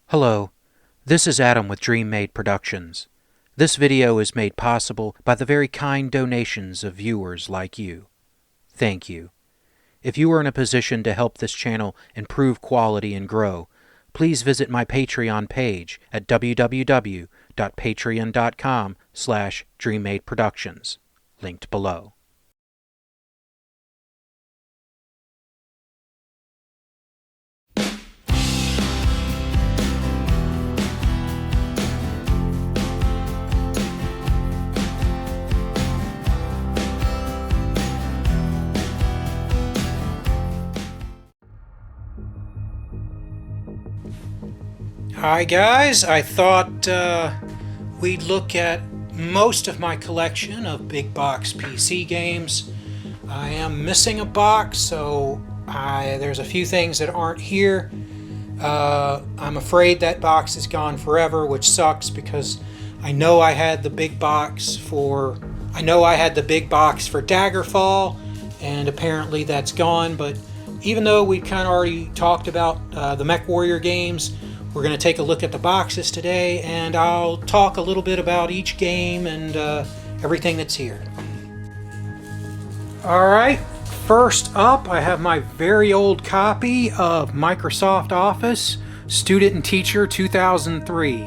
Hello, this is Adam with DreamMade Productions. This video is made possible by the very kind donations of viewers like you. Thank you. If you are in a position to help this channel improve quality and grow, please visit my Patreon page at www.patreon.com/DreamMadeProductions, linked below. Hi guys, I thought we'd look at most of my collection of big box PC games. I am missing a box, so there's a few things that aren't here. I'm afraid that box is gone forever, which sucks because I know I had the big box for Daggerfall, and apparently that's gone. But even though we kind of already talked about the MechWarrior games, we're going to take a look at the boxes today, and I'll talk a little bit about each game and everything that's here. Alright, first up I have my very old copy of Microsoft Office Student and Teacher 2003.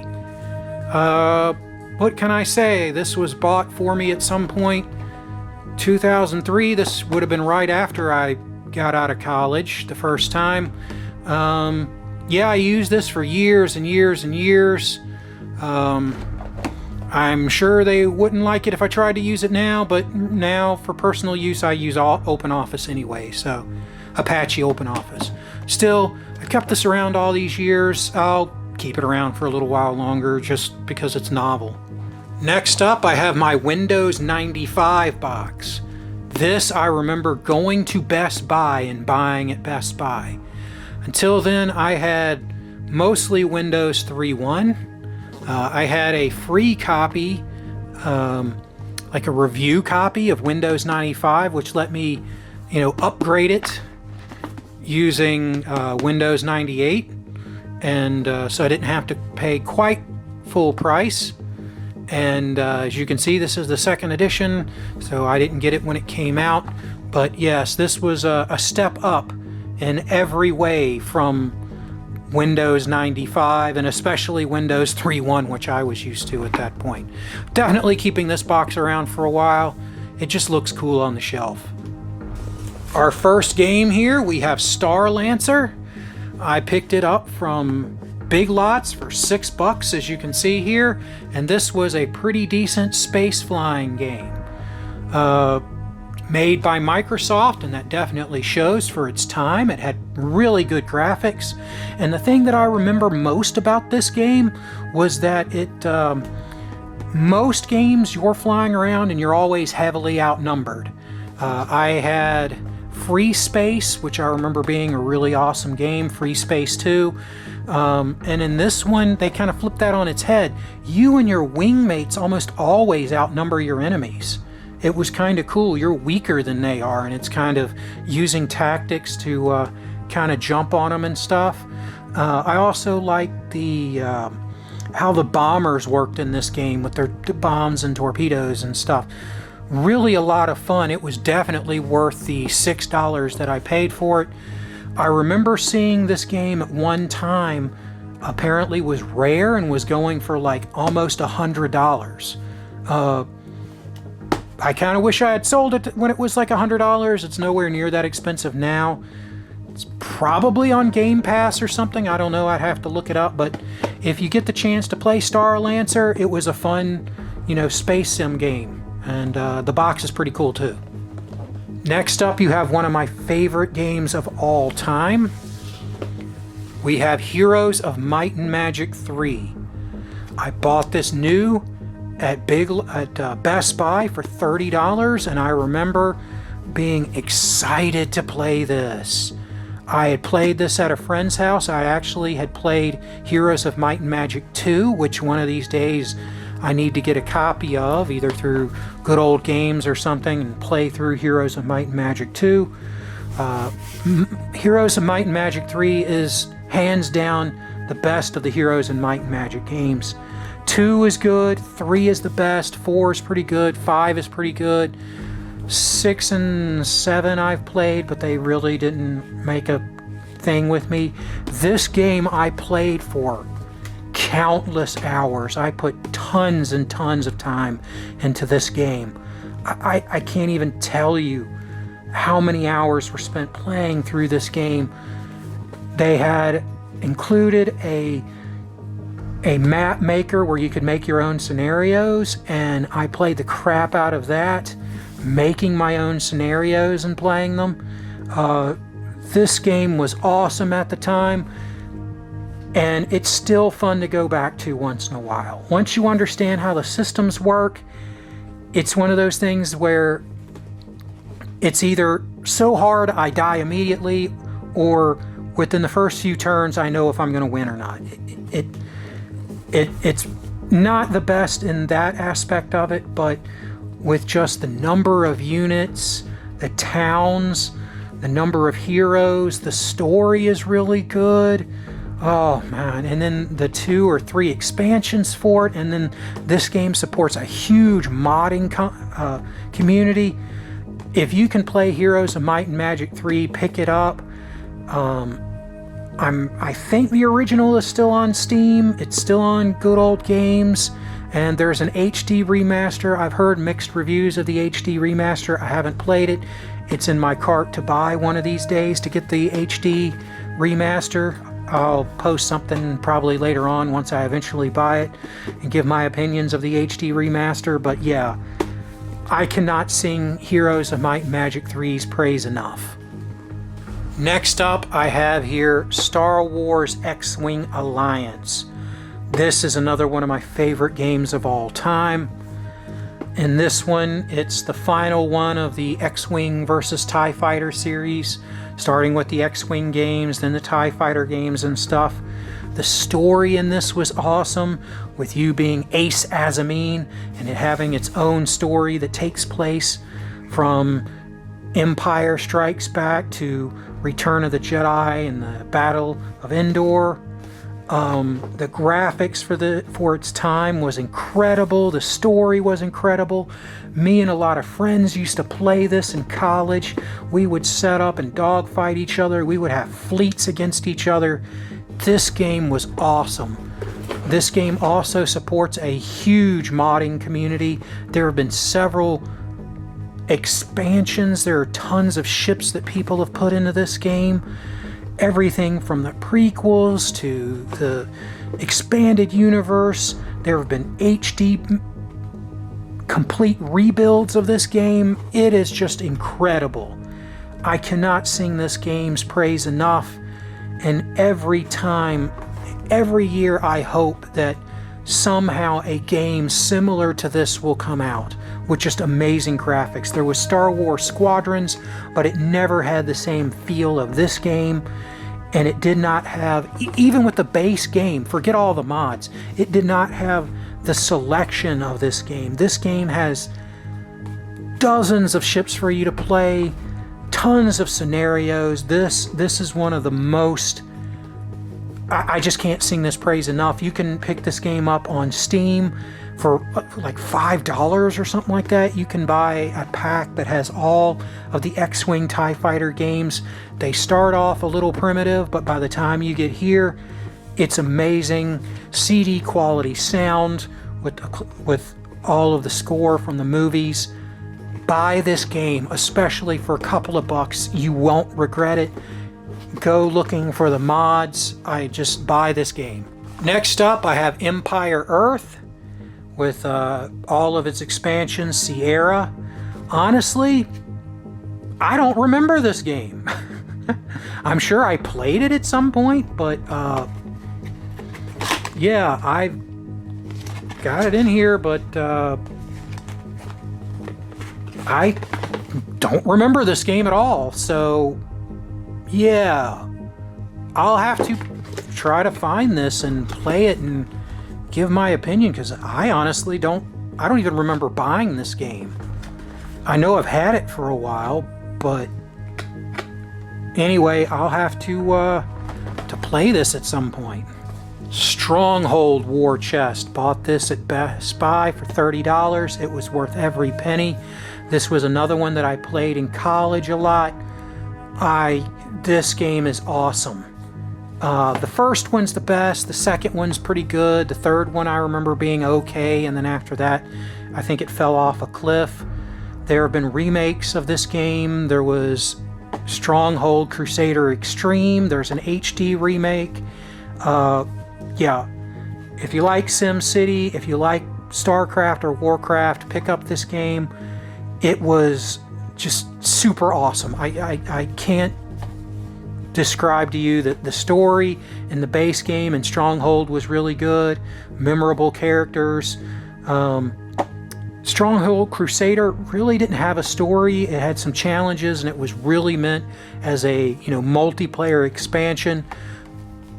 What can I say? This was bought for me at some point. 2003, this would have been right after I got out of college the first time. Yeah, I used this for years and years and years. I'm sure they wouldn't like it if I tried to use it now, but now for personal use I use OpenOffice anyway, so Apache OpenOffice. Still, I've kept this around all these years. I'll keep it around for a little while longer just because it's novel. Next up, I have my Windows 95 box. This I remember going to Best Buy and buying at Best Buy. Until then, I had mostly Windows 3.1. I had a free copy, like a review copy of Windows 95, which let me, upgrade it using Windows 98, and so I didn't have to pay quite full price. And as you can see, this is the second edition, so I didn't get it when it came out. But yes, this was a step up in every way from Windows 95, and especially Windows 3.1, which I was used to at that point. Definitely keeping this box around for a while. It just looks cool on the shelf. Our first game here, we have Star Lancer. I picked it up from Big Lots for $6, as you can see here, and this was a pretty decent space flying game. Made by Microsoft, and that definitely shows for its time. It had really good graphics, and the thing that I remember most about this game was that most games you're flying around and you're always heavily outnumbered. I had Free Space, which I remember being a really awesome game, Free Space 2, and in this one they kind of flipped that on its head. You and your wingmates almost always outnumber your enemies. It was kind of cool. You're weaker than they are, and it's kind of using tactics to kind of jump on them and stuff. I also liked how the bombers worked in this game with their bombs and torpedoes and stuff. Really a lot of fun. It was definitely worth the $6 that I paid for it. I remember seeing this game at one time apparently was rare and was going for like almost $100. I kind of wish I had sold it when it was like $100. It's nowhere near that expensive now. It's probably on Game Pass or something. I don't know. I'd have to look it up. But if you get the chance to play Star Lancer, it was a fun, space sim game. And the box is pretty cool too. Next up, you have one of my favorite games of all time. We have Heroes of Might and Magic 3. I bought this new at Best Buy for $30, and I remember being excited to play this. I had played this at a friend's house. I actually had played Heroes of Might and Magic 2, which one of these days I need to get a copy of, either through Good Old Games or something, and play through Heroes of Might and Magic 2. Heroes of Might and Magic 3 is hands down the best of the Heroes and Might and Magic games. 2 is good, 3 is the best, 4 is pretty good, 5 is pretty good, 6 and 7 I've played, but they really didn't make a thing with me. This game I played for countless hours. I put tons and tons of time into this game. I can't even tell you how many hours were spent playing through this game. They had included a map maker where you could make your own scenarios, and I played the crap out of that, making my own scenarios and playing them. This game was awesome at the time, and it's still fun to go back to once in a while. Once you understand how the systems work, it's one of those things where it's either so hard I die immediately, or within the first few turns I know if I'm going to win or not. It's not the best in that aspect of it, but with just the number of units, the towns, the number of heroes, the story is really good. Oh man, and then the 2 or 3 expansions for it, and then this game supports a huge modding community. If you can play Heroes of Might and Magic 3, pick it up. I think the original is still on Steam. It's still on Good Old Games, and there's an HD remaster. I've heard mixed reviews of the HD remaster. I haven't played it. It's in my cart to buy one of these days to get the HD remaster. I'll post something probably later on once I eventually buy it and give my opinions of the HD remaster. But yeah, I cannot sing Heroes of Might and Magic 3's praise enough. Next up, I have here Star Wars X-Wing Alliance. This is another one of my favorite games of all time. In this one, it's the final one of the X-Wing versus TIE Fighter series, starting with the X-Wing games, then the TIE Fighter games and stuff. The story in this was awesome, with you being Ace Azamine and it having its own story that takes place from Empire Strikes Back to Return of the Jedi and the Battle of Endor. The graphics for its time was incredible. The story was incredible. Me and a lot of friends used to play this in college. We would set up and dogfight each other. We would have fleets against each other. This game was awesome. This game also supports a huge modding community. There have been several expansions. There are tons of ships that people have put into this game. Everything from the prequels to the expanded universe. There have been HD complete rebuilds of this game. It is just incredible. I cannot sing this game's praise enough. And every year I hope that somehow a game similar to this will come out with just amazing graphics. There was Star Wars Squadrons, but it never had the same feel of this game, and it did not have, even with the base game, forget all the mods, it did not have the selection of this game. This game has dozens of ships for you to play, tons of scenarios. This is one of the most, I just can't sing this praise enough. You can pick this game up on Steam for like $5 or something like that. You can buy a pack that has all of the X-Wing TIE Fighter games. They start off a little primitive, but by the time you get here, it's amazing. CD quality sound with all of the score from the movies. Buy this game, especially for a couple of bucks. You won't regret it. Go looking for the mods. I just buy this game. Next up, I have Empire Earth with all of its expansions, Sierra. Honestly, I don't remember this game. I'm sure I played it at some point, but yeah, I got it in here, but I don't remember this game at all. So yeah, I'll have to try to find this and play it and give my opinion, because I honestly don't even remember buying this game. I know I've had it for a while, but anyway, I'll have to play this at some point. Stronghold War Chest. Bought this at Best Buy for $30. It was worth every penny. This was another one that I played in college a lot. This game is awesome. The first one's the best. The second one's pretty good. The third one I remember being okay, and then after that I think it fell off a cliff. There have been remakes of this game. There was Stronghold Crusader Extreme. There's an HD remake. Yeah, if you like SimCity, if you like StarCraft or Warcraft, pick up this game. It was just super awesome. I can't describe to you that the story in the base game and Stronghold was really good. Memorable characters. Stronghold Crusader really didn't have a story. It had some challenges, and it was really meant as a multiplayer expansion.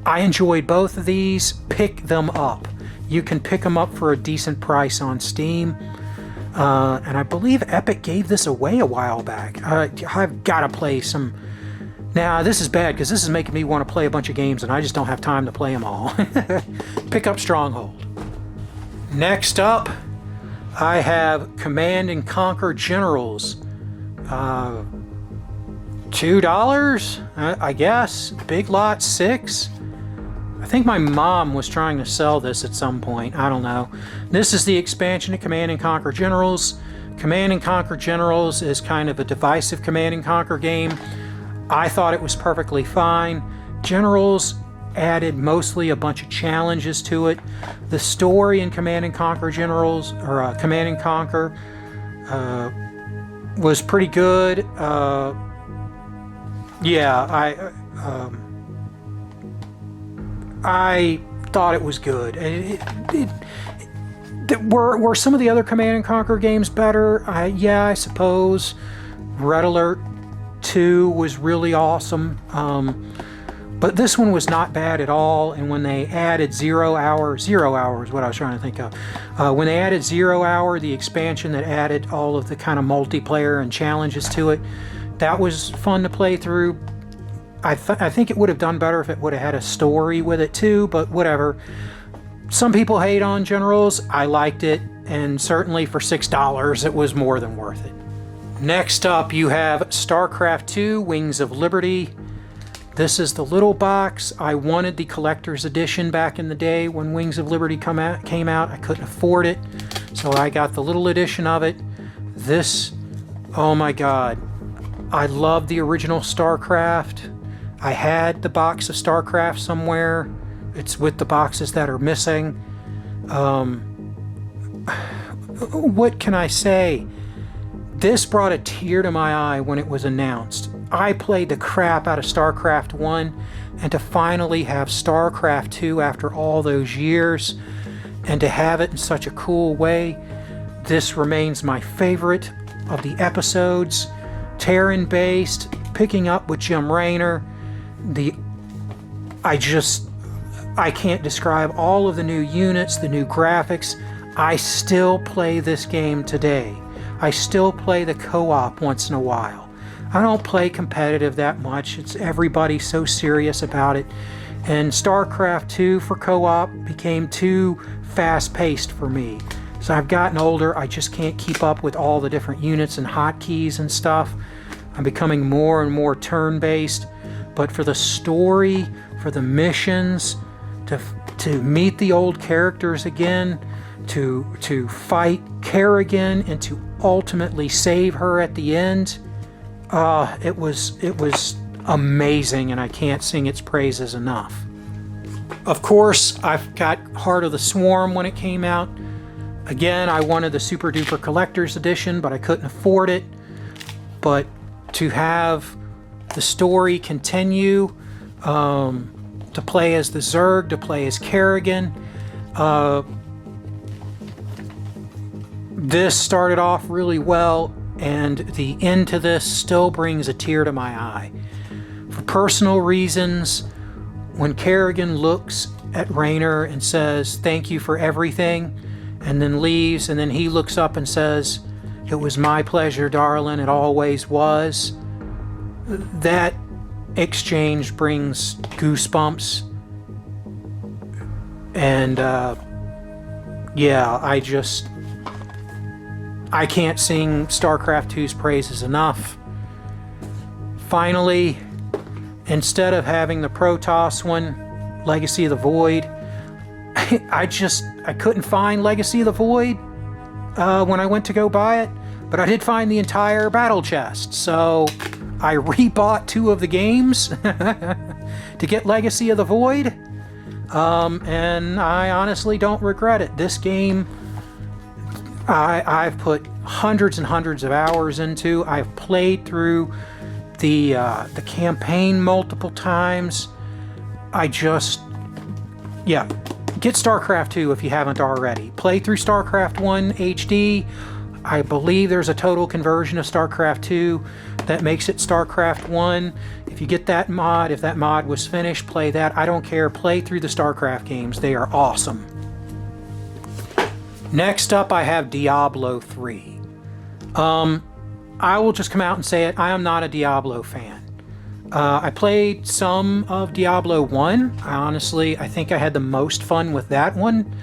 I enjoyed both of these. Pick them up. You can pick them up for a decent price on Steam. And I believe Epic gave this away a while back. I've got to play some. Now, this is bad because this is making me want to play a bunch of games, and I just don't have time to play them all. Pick up Stronghold. Next up, I have Command and Conquer Generals. $2, I guess. Big Lot 6. I think my mom was trying to sell this at some point. I don't know. This is the expansion of Command and Conquer Generals. Command and Conquer Generals is kind of a divisive Command and Conquer game. I thought it was perfectly fine. Generals added mostly a bunch of challenges to it. The story in Command and Conquer Generals, or Command and Conquer, was pretty good. Yeah, I thought it was good. Were some of the other Command and Conquer games better? Yeah, I suppose. Red Alert 2 was really awesome. But this one was not bad at all. And when they added Zero Hour is what I was trying to think of. When they added Zero Hour, the expansion that added all of the kind of multiplayer and challenges to it, that was fun to play through. I think it would have done better if it would have had a story with it too, but whatever. Some people hate on Generals. I liked it, and certainly for $6 it was more than worth it. Next up, you have StarCraft 2 Wings of Liberty. This is the little box. I wanted the collector's edition back in the day when Wings of Liberty came out. I couldn't afford it, so I got the little edition of it. This, oh my god, I love the original StarCraft. I had the box of StarCraft somewhere. It's with the boxes that are missing. What can I say? This brought a tear to my eye when it was announced. I played the crap out of StarCraft 1, and to finally have StarCraft 2 after all those years, and to have it in such a cool way, this remains my favorite of the episodes. Terran based, picking up with Jim Raynor. I can't describe all of the new units, the new graphics. I still play this game today. I still play the co-op once in a while. I don't play competitive that much. It's everybody so serious about it. And StarCraft 2 for co-op became too fast-paced for me. So I've gotten older. I just can't keep up with all the different units and hotkeys and stuff. I'm becoming more and more turn-based. But for the story, for the missions, to meet the old characters again, to fight Kerrigan and to ultimately save her at the end, it was amazing, and I can't sing its praises enough. Of course, I've got Heart of the Swarm when it came out. Again, I wanted the Super Duper Collector's Edition, but I couldn't afford it. But to have the story continue, to play as the Zerg, to play as Kerrigan, this started off really well, and the end to this still brings a tear to my eye. For personal reasons, when Kerrigan looks at Raynor and says, "Thank you for everything," and then leaves, and then he looks up and says, "It was my pleasure, darling, it always was," that exchange brings goosebumps. And yeah, I can't sing StarCraft 2's praises enough. Finally, instead of having the Protoss one, Legacy of the Void, I couldn't find Legacy of the Void when I went to go buy it, but I did find the entire battle chest, so I rebought 2 of the games to get Legacy of the Void, and I honestly don't regret it. This game I've put hundreds and hundreds of hours into. I've played through the campaign multiple times. Yeah, get StarCraft 2 if you haven't already. Play through StarCraft 1 HD. I believe there's a total conversion of StarCraft 2 that makes it StarCraft 1. If you get that mod, if that mod was finished, play that. I don't care. Play through the StarCraft games. They are awesome. Next up, I have Diablo 3. I will just come out and say it. I am not a Diablo fan. I played some of Diablo 1. I think I had the most fun with that one.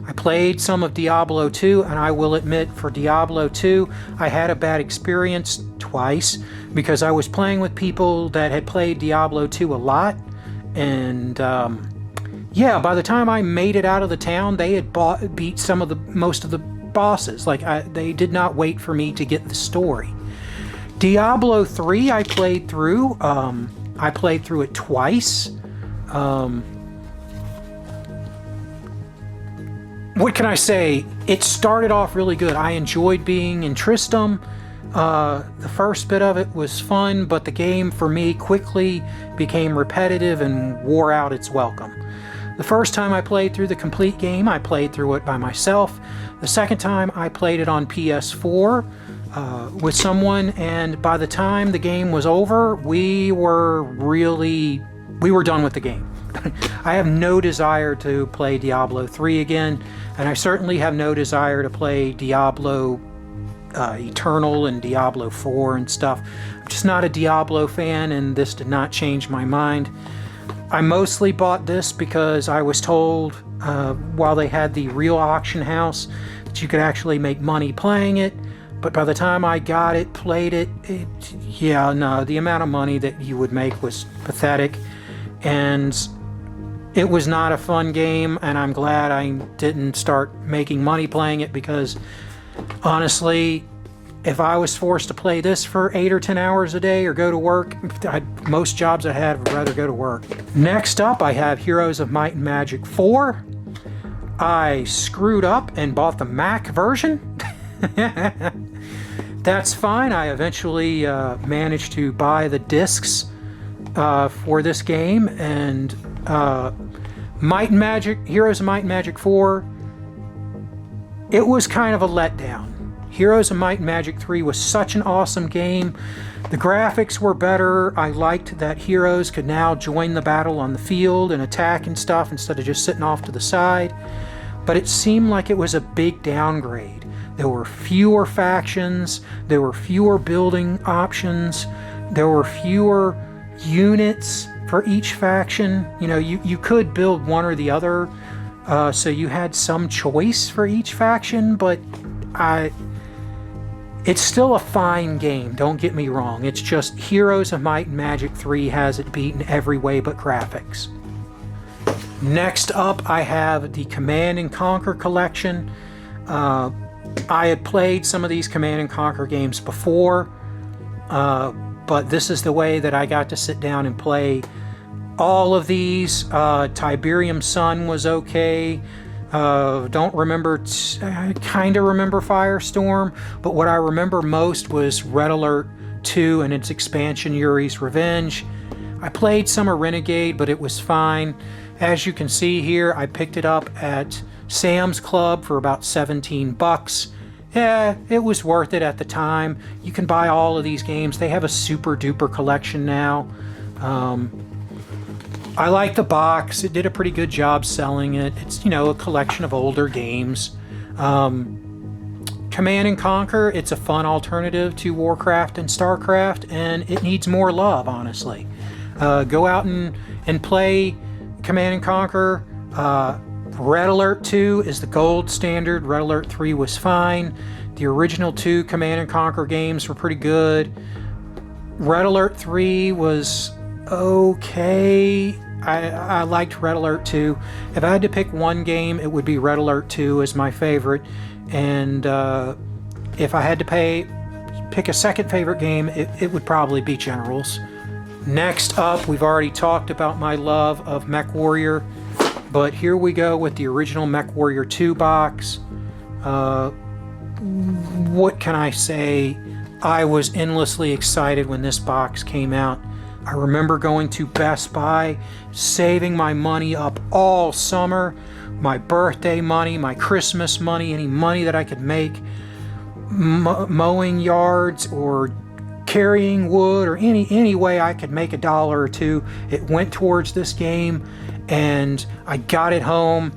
I played some of Diablo 2, and I will admit, for Diablo 2, I had a bad experience twice because I was playing with people that had played Diablo 2 a lot, and yeah, by the time I made it out of the town, they had beat most of the bosses. They did not wait for me to get the story. Diablo 3 I played through. I played through it twice. What can I say? It started off really good. I enjoyed being in Tristram. The first bit of it was fun, but the game for me quickly became repetitive and wore out its welcome. The first time I played through the complete game, I played through it by myself. The second time I played it on PS4 with someone, and by the time the game was over, we were done with the game. I have no desire to play Diablo 3 again, and I certainly have no desire to play Diablo Eternal and Diablo 4 and stuff. I'm just not a Diablo fan, and this did not change my mind. I mostly bought this because I was told while they had the real auction house that you could actually make money playing it, but by the time I got it, played it, yeah, no, the amount of money that you would make was pathetic, and it was not a fun game, and I'm glad I didn't start making money playing it, because honestly, if I was forced to play this for 8 or 10 hours a day or go to work, most jobs I had would rather go to work. Next up, I have Heroes of Might and Magic 4. I screwed up and bought the Mac version. That's fine. I eventually managed to buy the discs for this game, and Heroes of Might and Magic 4, it was kind of a letdown. Heroes of Might and Magic 3 was such an awesome game. The graphics were better. I liked that heroes could now join the battle on the field and attack and stuff instead of just sitting off to the side. But it seemed like it was a big downgrade. There were fewer factions, there were fewer building options, there were fewer units for each faction. You know, you could build one or the other, so you had some choice for each faction, but it's still a fine game, don't get me wrong. It's just Heroes of Might and Magic 3 has it beat in every way but graphics. Next up, I have the Command & Conquer collection. I had played some of these Command & Conquer games before, but this is the way that I got to sit down and play all of these. Tiberium Sun was okay. Don't remember, I kind of remember Firestorm, but what I remember most was Red Alert 2 and its expansion, Yuri's Revenge. I played some of Renegade, but it was fine. As you can see here, I picked it up at Sam's Club for about 17 bucks. Yeah, it was worth it at the time. You can buy all of these games. They have a super duper collection now. I like the box. It did a pretty good job selling it. It's, you know, a collection of older games. Command & Conquer, it's a fun alternative to Warcraft and StarCraft, and it needs more love, honestly. Go out and play Command & Conquer. Red Alert 2 is the gold standard. Red Alert 3 was fine. The original 2 Command & Conquer games were pretty good. Red Alert 3 was okay. I liked Red Alert 2. If I had to pick one game, it would be Red Alert 2 as my favorite. And if I had to pick a second favorite game, it would probably be Generals. Next up, we've already talked about my love of MechWarrior, but here we go with the original MechWarrior 2 box. What can I say? I was endlessly excited when this box came out. I remember going to Best Buy, saving my money up all summer, my birthday money, my Christmas money, any money that I could make, mowing yards or carrying wood or any way I could make $1 or $2. It went towards this game, and I got it home,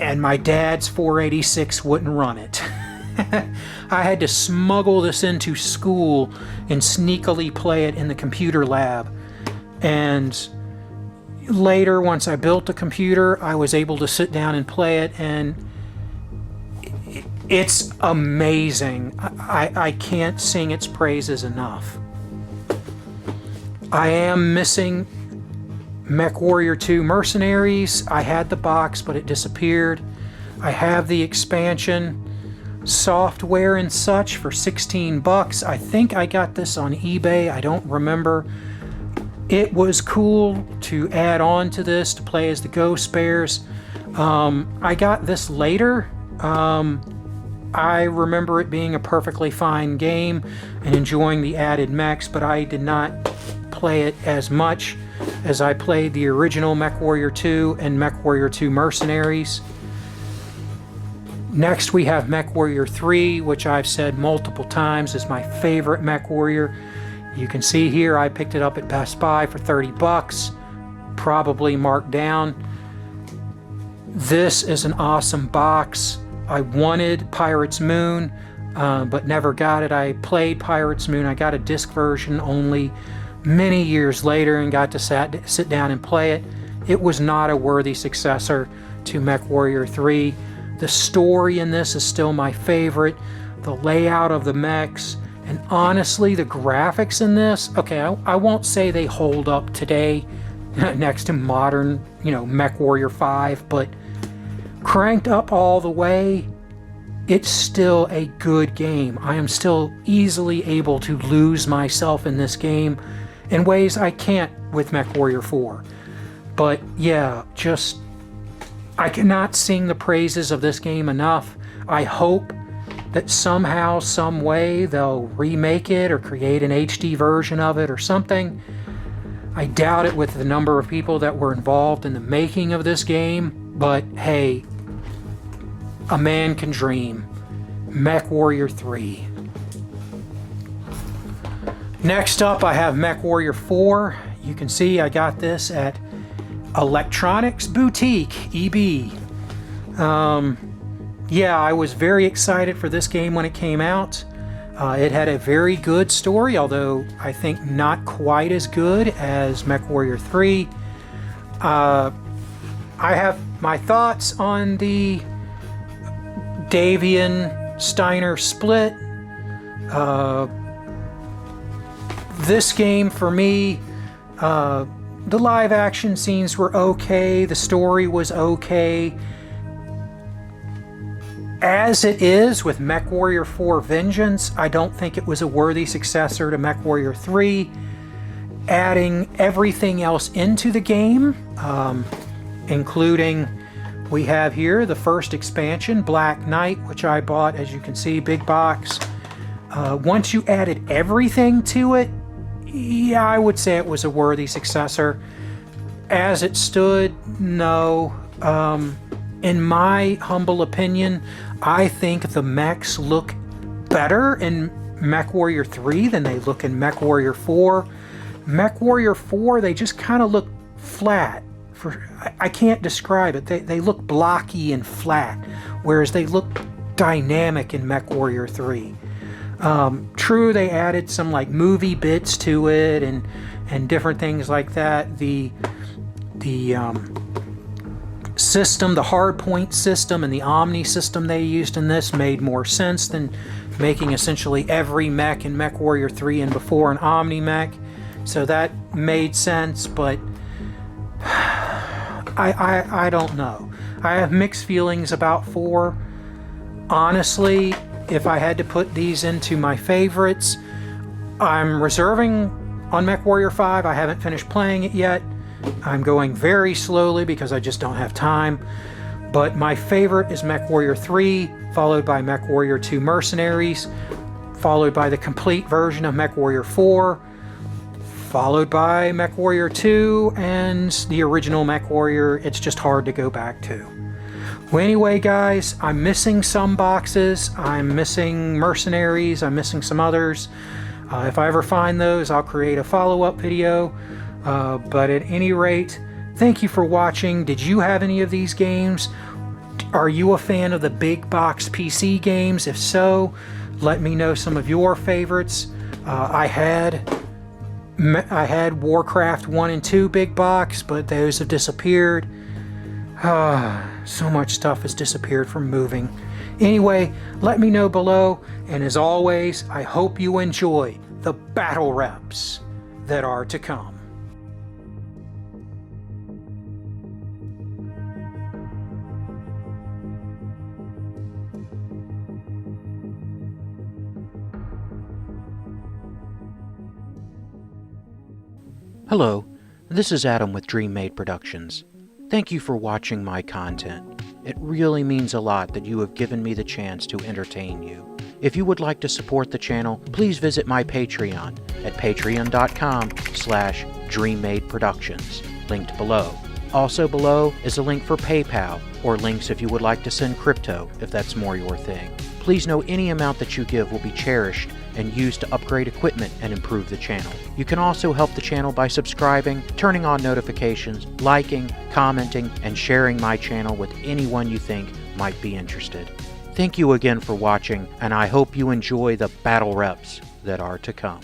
and my dad's 486 wouldn't run it. I had to smuggle this into school and sneakily play it in the computer lab. And later, once I built the computer, I was able to sit down and play it, and it's amazing. I can't sing its praises enough. I am missing MechWarrior 2 Mercenaries. I had the box, but it disappeared. I have the expansion software and such for 16 bucks. I think I got this on eBay. I don't remember. It was cool to add on to this to play as the Ghost Bears. I got this later. I remember it being a perfectly fine game and enjoying the added mechs, but I did not play it as much as I played the original MechWarrior 2 and MechWarrior 2 Mercenaries. Next, we have MechWarrior 3, which I've said multiple times is my favorite MechWarrior. You can see here I picked it up at Best Buy for 30 bucks, probably marked down. This is an awesome box. I wanted Pirates Moon, but never got it. I played Pirates Moon. I got a disc version only many years later and got to sit down and play it. It was not a worthy successor to MechWarrior 3. The story in this is still my favorite. The layout of the mechs, and honestly, the graphics in this, okay, I won't say they hold up today next to modern, MechWarrior 5, but cranked up all the way, it's still a good game. I am still easily able to lose myself in this game in ways I can't with MechWarrior 4. But yeah, I cannot sing the praises of this game enough. I hope that somehow, some way, they'll remake it or create an HD version of it or something. I doubt it with the number of people that were involved in the making of this game, but hey, a man can dream. MechWarrior 3. Next up, I have MechWarrior 4. You can see I got this at Electronics Boutique, EB. Yeah, I was very excited for this game when it came out. It had a very good story, although I think not quite as good as MechWarrior 3. I have my thoughts on the Davian-Steiner split. This game, for me, the live action scenes were okay, the story was okay. As it is with MechWarrior 4 Vengeance, I don't think it was a worthy successor to MechWarrior 3. Adding everything else into the game, including, we have here the first expansion, Black Knight, which I bought, as you can see, big box. Once you added everything to it, yeah, I would say it was a worthy successor. As it stood, no. In my humble opinion, I think the mechs look better in MechWarrior 3 than they look in MechWarrior 4. MechWarrior 4, they just kind of look flat. I can't describe it. They look blocky and flat, whereas they look dynamic in MechWarrior 3. True, they added some like movie bits to it and different things like that. The system, the hardpoint system and the Omni system they used in this made more sense than making essentially every mech in MechWarrior 3 and before an Omni mech. So that made sense, but I don't know. I have mixed feelings about 4. Honestly, if I had to put these into my favorites, I'm reserving on MechWarrior 5. I haven't finished playing it yet. I'm going very slowly because I just don't have time. But my favorite is MechWarrior 3, followed by MechWarrior 2 Mercenaries, followed by the complete version of MechWarrior 4, followed by MechWarrior 2, and the original MechWarrior. It's just hard to go back to. Well, anyway, guys, I'm missing some boxes. I'm missing Mercenaries. I'm missing some others. If I ever find those, I'll create a follow-up video. But at any rate, thank you for watching. Did you have any of these games? Are you a fan of the big box PC games? If so, let me know some of your favorites. I had Warcraft 1 and 2 big box, but those have disappeared. So much stuff has disappeared from moving. Anyway, let me know below, and as always, I hope you enjoy the battle reps that are to come. Hello, this is Adam with Dream Made Productions. Thank you for watching my content. It really means a lot that you have given me the chance to entertain you. If you would like to support the channel, please visit my Patreon at patreon.com/DreamMadeProductions, linked below. Also below is a link for PayPal, or links if you would like to send crypto, if that's more your thing. Please know any amount that you give will be cherished and used to upgrade equipment and improve the channel. You can also help the channel by subscribing, turning on notifications, liking, commenting, and sharing my channel with anyone you think might be interested. Thank you again for watching, and I hope you enjoy the battle reps that are to come.